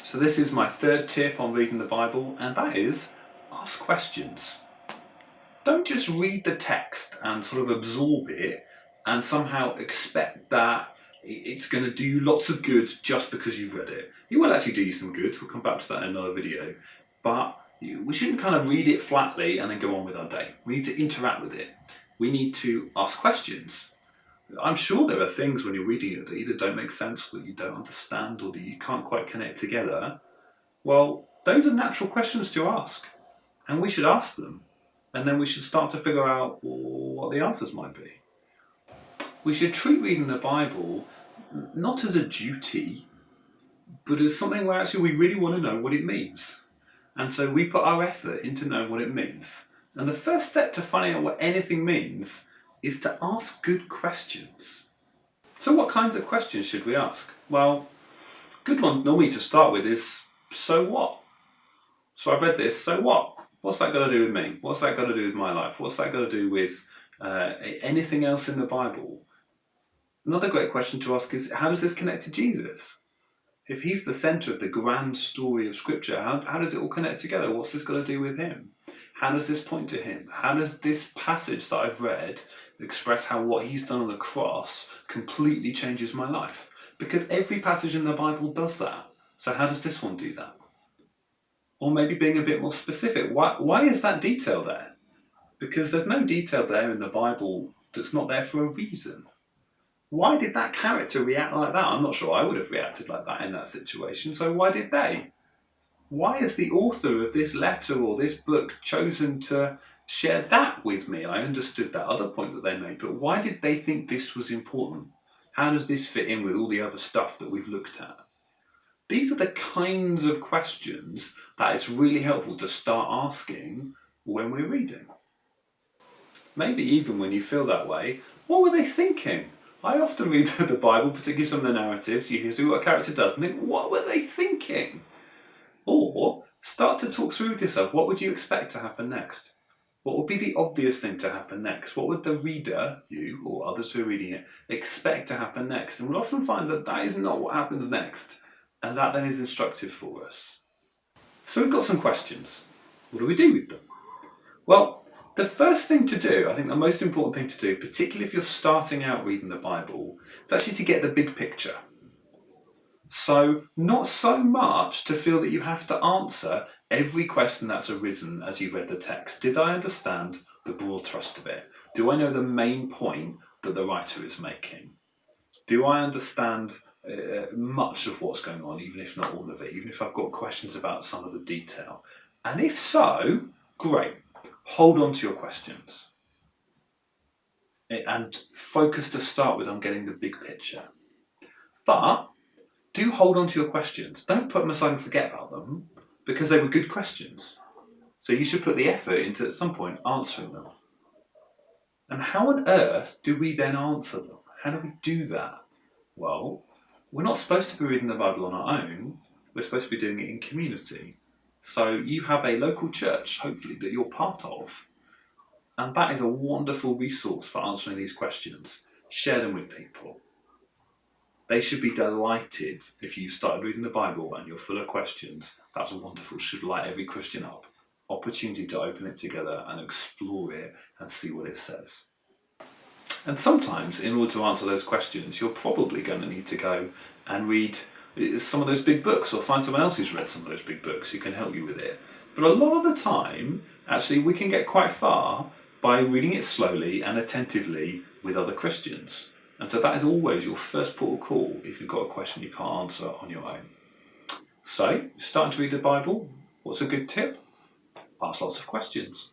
So this is my third tip on reading the Bible, and that is ask questions. Don't just read the text and sort of absorb it and somehow expect that it's going to do you lots of good just because you've read it. It will actually do you some good. We'll come back to that in another video. But we shouldn't kind of read it flatly and then go on with our day. We need to interact with it. We need to ask questions. I'm sure there are things when you're reading it that either don't make sense, that you don't understand, or that you can't quite connect together. Well, those are natural questions to ask, and we should ask them, and then we should start to figure out what the answers might be. We should treat reading the Bible not as a duty, but as something where actually we really want to know what it means. And so we put our effort into knowing what it means. And the first step to finding out what anything means is to ask good questions. So what kinds of questions should we ask? Well, a good one normally to start with is, so what? So I've read this, so what? What's that got to do with me? What's that got to do with my life? What's that got to do with anything else in the Bible? Another great question to ask is, how does this connect to Jesus? If he's the centre of the grand story of Scripture, how does it all connect together? What's this got to do with him? How does this point to him? How does this passage that I've read express how what he's done on the cross completely changes my life? Because every passage in the Bible does that. So how does this one do that? Or maybe being a bit more specific, why is that detail there? Because there's no detail there in the Bible that's not there for a reason. Why did that character react like that? I'm not sure I would have reacted like that in that situation, so why did they? Why is the author of this letter or this book chosen to share that with me? I understood that other point that they made, but why did they think this was important? How does this fit in with all the other stuff that we've looked at? These are the kinds of questions that it's really helpful to start asking when we're reading. Maybe even when you feel that way, what were they thinking? I often read the Bible, particularly some of the narratives, you hear what a character does and think, what were they thinking? Or start to talk through with yourself, what would you expect to happen next? What would be the obvious thing to happen next? What would the reader, you or others who are reading it, expect to happen next? And we'll often find that that is not what happens next. And that then is instructive for us. So we've got some questions. What do we do with them? Well, the first thing to do, I think the most important thing to do, particularly if you're starting out reading the Bible, is actually to get the big picture. So not so much to feel that you have to answer every question that's arisen as you've read the text. Did I understand the broad thrust of it? Do I know the main point that the writer is making? Do I understand much of what's going on, even if not all of it, even if I've got questions about some of the detail? And if so, great. Hold on to your questions. And focus to start with on getting the big picture. But do hold on to your questions. Don't put them aside and forget about them, because they were good questions. So you should put the effort into, at some point, answering them. And how on earth do we then answer them? How do we do that? Well, we're not supposed to be reading the Bible on our own. We're supposed to be doing it in community. So you have a local church, hopefully, that you're part of. And that is a wonderful resource for answering these questions. Share them with people. They should be delighted if you started reading the Bible and you're full of questions. That's wonderful. It should light every Christian up. Opportunity to open it together and explore it and see what it says. And sometimes, in order to answer those questions, you're probably going to need to go and read some of those big books, or find someone else who's read some of those big books who can help you with it. But a lot of the time, actually, we can get quite far by reading it slowly and attentively with other Christians. And so that is always your first port of call if you've got a question you can't answer on your own. So, starting to read the Bible, what's a good tip? Ask lots of questions.